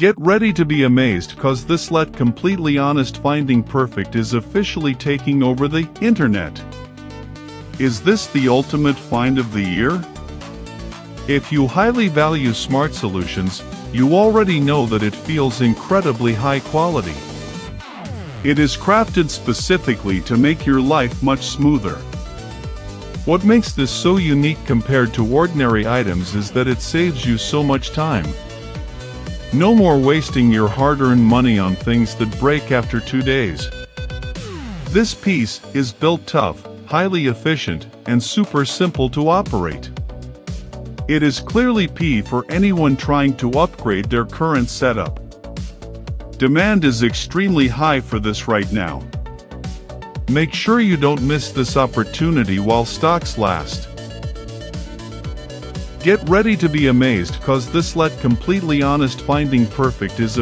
Get ready to be amazed, cause this let completely honest finding perfect is officially taking over the internet. Is this the ultimate find of the year? If you highly value smart solutions, you already know that it feels incredibly high quality. It is crafted specifically to make your life much smoother. What makes this so unique compared to ordinary items is that it saves you so much time. No more wasting your hard-earned money on things that break after 2 days. This piece is built tough, highly efficient, and super simple to operate. It is clearly P for anyone trying to upgrade their current setup. Demand is extremely high for this right now. Make sure you don't miss this opportunity while stocks last. Get ready to be amazed, cause this let completely honest finding perfect is